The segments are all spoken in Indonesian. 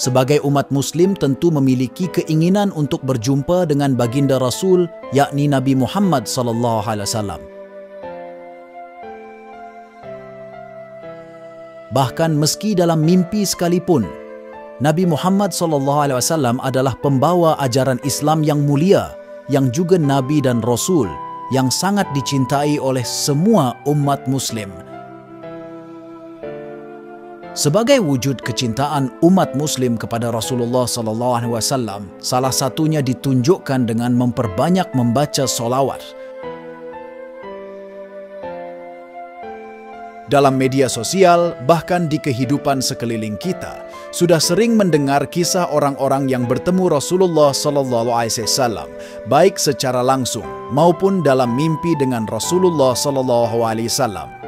sebagai umat Muslim tentu memiliki keinginan untuk berjumpa dengan baginda Rasul, yakni Nabi Muhammad SAW. Bahkan meski dalam mimpi sekalipun, Nabi Muhammad SAW adalah pembawa ajaran Islam yang mulia, yang juga Nabi dan Rasul, yang sangat dicintai oleh semua umat Muslim. Sebagai wujud kecintaan umat Muslim kepada Rasulullah SAW, salah satunya ditunjukkan dengan memperbanyak membaca solawat. Dalam media sosial, bahkan di kehidupan sekeliling kita, sudah sering mendengar kisah orang-orang yang bertemu Rasulullah SAW, baik secara langsung maupun dalam mimpi dengan Rasulullah SAW.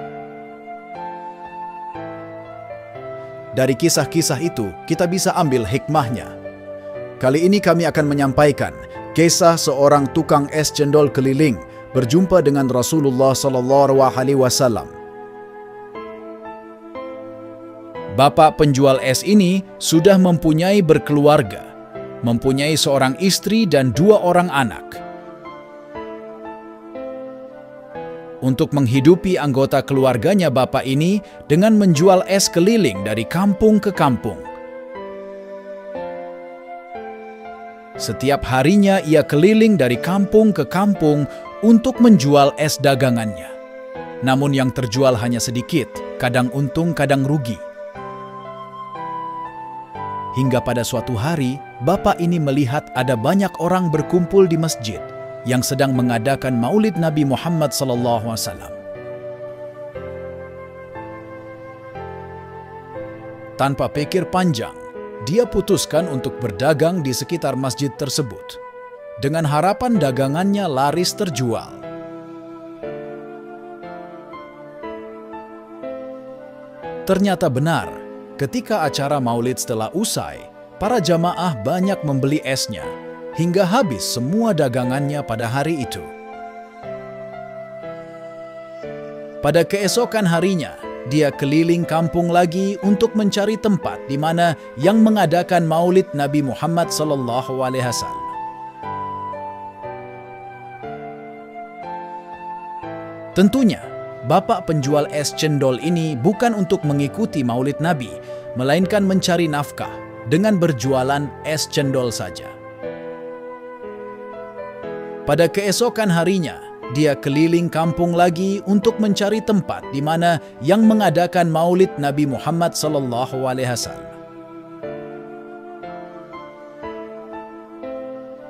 Dari kisah-kisah itu, kita bisa ambil hikmahnya. Kali ini kami akan menyampaikan kisah seorang tukang es cendol keliling berjumpa dengan Rasulullah SAW. Bapak penjual es ini sudah mempunyai berkeluarga, mempunyai seorang istri dan 2 orang anak. Untuk menghidupi anggota keluarganya bapak ini dengan menjual es keliling dari kampung ke kampung. Setiap harinya ia keliling dari kampung ke kampung untuk menjual es dagangannya. Namun yang terjual hanya sedikit, kadang untung kadang rugi. Hingga pada suatu hari, bapak ini melihat ada banyak orang berkumpul di masjid yang sedang mengadakan maulid Nabi Muhammad SAW. Tanpa pikir panjang, dia putuskan untuk berdagang di sekitar masjid tersebut, dengan harapan dagangannya laris terjual. Ternyata benar. Ketika acara maulid setelah usai, para jamaah banyak membeli esnya, hingga habis semua dagangannya pada hari itu. Pada keesokan harinya, dia keliling kampung lagi untuk mencari tempat di mana yang mengadakan maulid Nabi Muhammad SAW. Tentunya, bapak penjual es cendol ini bukan untuk mengikuti maulid Nabi, melainkan mencari nafkah dengan berjualan es cendol saja. Pada keesokan harinya, dia keliling kampung lagi untuk mencari tempat di mana yang mengadakan maulid Nabi Muhammad SAW.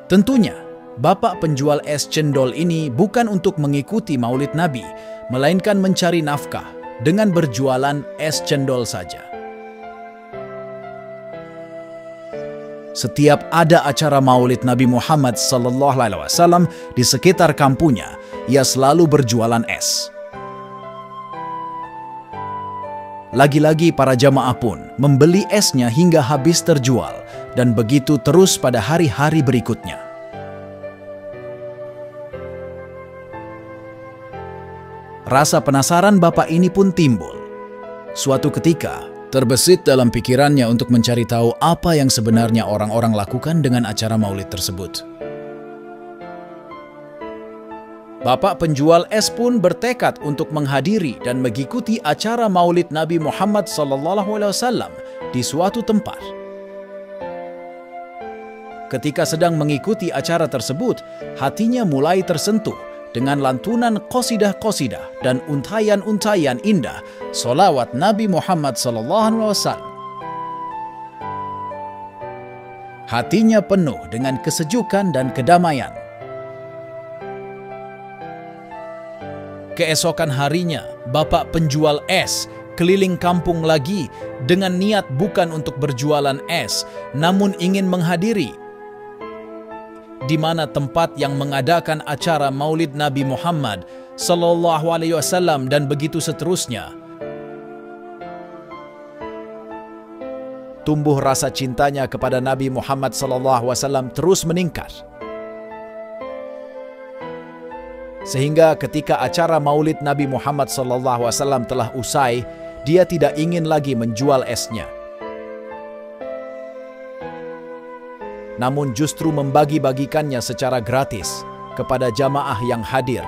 Tentunya, bapak penjual es cendol ini bukan untuk mengikuti maulid Nabi, melainkan mencari nafkah dengan berjualan es cendol saja. Setiap ada acara maulid Nabi Muhammad SAW di sekitar kampungnya, ia selalu berjualan es. Lagi-lagi para jamaah pun membeli esnya hingga habis terjual, dan begitu terus pada hari-hari berikutnya. Rasa penasaran bapak ini pun timbul. Suatu ketika, terbesit dalam pikirannya untuk mencari tahu apa yang sebenarnya orang-orang lakukan dengan acara maulid tersebut. Bapak penjual es pun bertekad untuk menghadiri dan mengikuti acara maulid Nabi Muhammad SAW di suatu tempat. Ketika sedang mengikuti acara tersebut, hatinya mulai tersentuh dengan lantunan qasidah-qasidah dan untayan-untayan indah solawat Nabi Muhammad SAW. Hatinya penuh dengan kesejukan dan kedamaian. Keesokan harinya, bapak penjual es keliling kampung lagi dengan niat bukan untuk berjualan es, namun ingin menghadiri di mana tempat yang mengadakan acara maulid Nabi Muhammad SAW dan begitu seterusnya. Tumbuh rasa cintanya kepada Nabi Muhammad SAW terus meningkat. Sehingga ketika acara maulid Nabi Muhammad SAW telah usai, dia tidak ingin lagi menjual esnya. namun justru membagi-bagikannya secara gratis kepada jamaah yang hadir.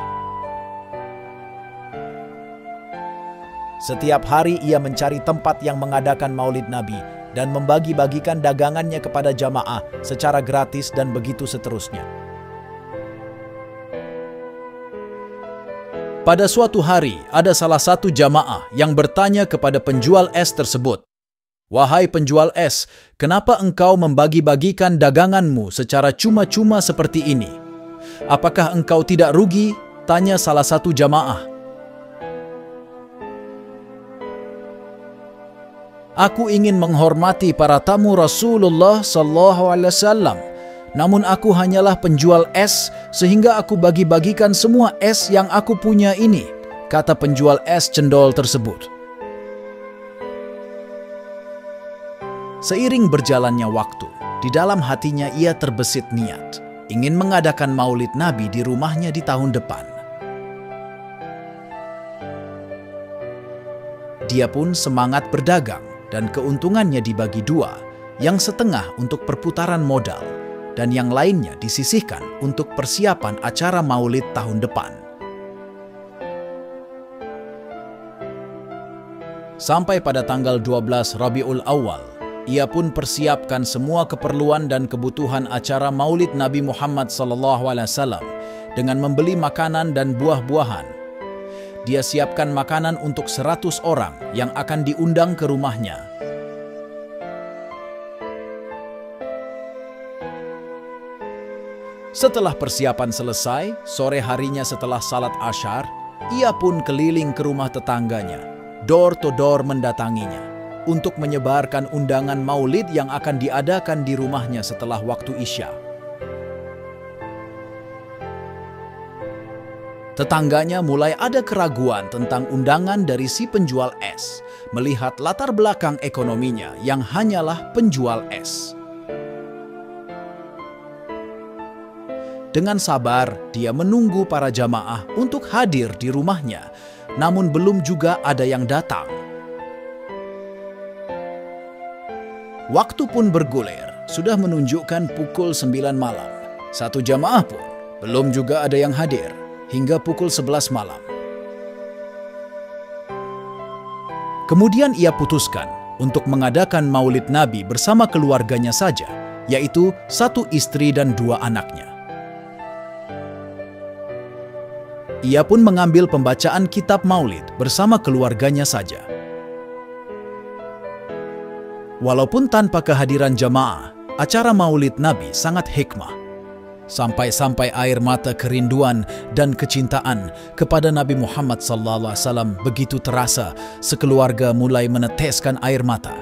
Setiap hari ia mencari tempat yang mengadakan Maulid Nabi dan membagi-bagikan dagangannya kepada jamaah secara gratis dan begitu seterusnya. Pada suatu hari, ada salah satu jamaah yang bertanya kepada penjual es tersebut, "Wahai penjual es, kenapa engkau membagi-bagikan daganganmu secara cuma-cuma seperti ini? Apakah engkau tidak rugi?" tanya salah satu jamaah. "Aku ingin menghormati para tamu Rasulullah SAW. Namun aku hanyalah penjual es sehingga aku bagi-bagikan semua es yang aku punya ini," kata penjual es cendol tersebut. Seiring berjalannya waktu, di dalam hatinya ia terbesit niat ingin mengadakan Maulid Nabi di rumahnya di tahun depan. Dia pun semangat berdagang dan keuntungannya dibagi dua, yang setengah untuk perputaran modal dan yang lainnya disisihkan untuk persiapan acara Maulid tahun depan. Sampai pada tanggal 12 Rabiul Awal, ia pun persiapkan semua keperluan dan kebutuhan acara Maulid Nabi Muhammad SAW dengan membeli makanan dan buah-buahan. Dia siapkan makanan untuk 100 orang yang akan diundang ke rumahnya. Setelah persiapan selesai, sore harinya setelah salat Asyar, ia pun keliling ke rumah tetangganya, door to door mendatanginya, untuk menyebarkan undangan maulid yang akan diadakan di rumahnya setelah waktu Isya. Tetangganya mulai ada keraguan tentang undangan dari si penjual es, melihat latar belakang ekonominya yang hanyalah penjual es. Dengan sabar, dia menunggu para jamaah untuk hadir di rumahnya, namun belum juga ada yang datang. Waktu pun bergulir, sudah menunjukkan pukul 9 malam. Satu jamaah pun belum juga ada yang hadir. Hingga pukul 11 malam. Kemudian ia putuskan untuk mengadakan Maulid Nabi bersama keluarganya saja, yaitu satu istri dan 2 anaknya. Ia pun mengambil pembacaan kitab Maulid bersama keluarganya saja. Walaupun tanpa kehadiran jamaah, acara Maulid Nabi sangat hikmah. Sampai-sampai air mata kerinduan dan kecintaan kepada Nabi Muhammad SAW begitu terasa, sekeluarga mulai meneteskan air mata.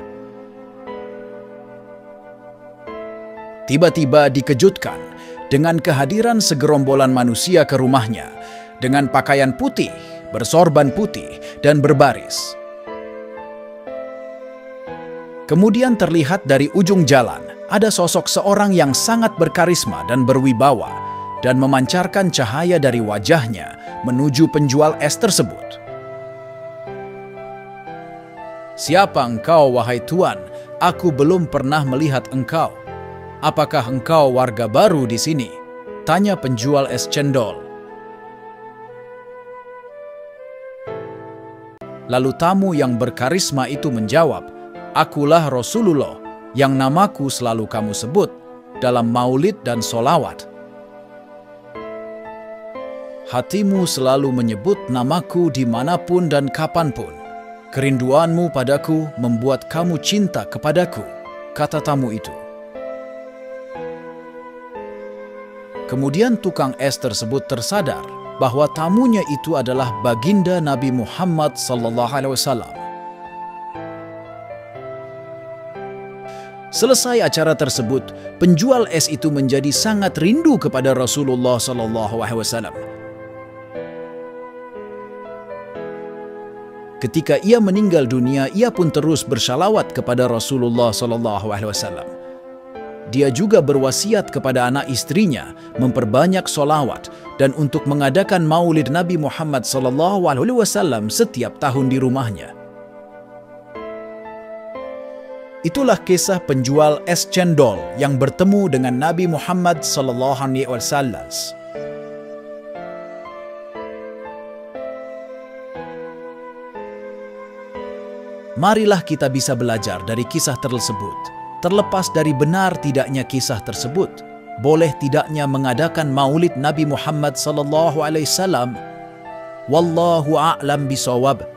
Tiba-tiba dikejutkan dengan kehadiran segerombolan manusia ke rumahnya dengan pakaian putih, bersorban putih, dan berbaris. Kemudian terlihat dari ujung jalan ada sosok seorang yang sangat berkarisma dan berwibawa dan memancarkan cahaya dari wajahnya menuju penjual es tersebut. "Siapa engkau, wahai Tuan? Aku belum pernah melihat engkau. Apakah engkau warga baru di sini?" tanya penjual es cendol. Lalu tamu yang berkarisma itu menjawab, "Akulah Rasulullah yang namaku selalu kamu sebut dalam maulid dan solawat. Hatimu selalu menyebut namaku dimanapun dan kapanpun. Kerinduanmu padaku membuat kamu cinta kepadaku," kata tamu itu. Kemudian tukang es tersebut tersadar bahwa tamunya itu adalah baginda Nabi Muhammad SAW. Selesai acara tersebut, penjual es itu menjadi sangat rindu kepada Rasulullah SAW. Ketika ia meninggal dunia, ia pun terus bersalawat kepada Rasulullah SAW. Dia juga berwasiat kepada anak istrinya memperbanyak solawat dan untuk mengadakan Maulid Nabi Muhammad SAW setiap tahun di rumahnya. Itulah kisah penjual es cendol yang bertemu dengan Nabi Muhammad SAW. Marilah kita bisa belajar dari kisah tersebut. Terlepas dari benar tidaknya kisah tersebut, boleh tidaknya mengadakan maulid Nabi Muhammad SAW. Wallahu a'lam bishawab.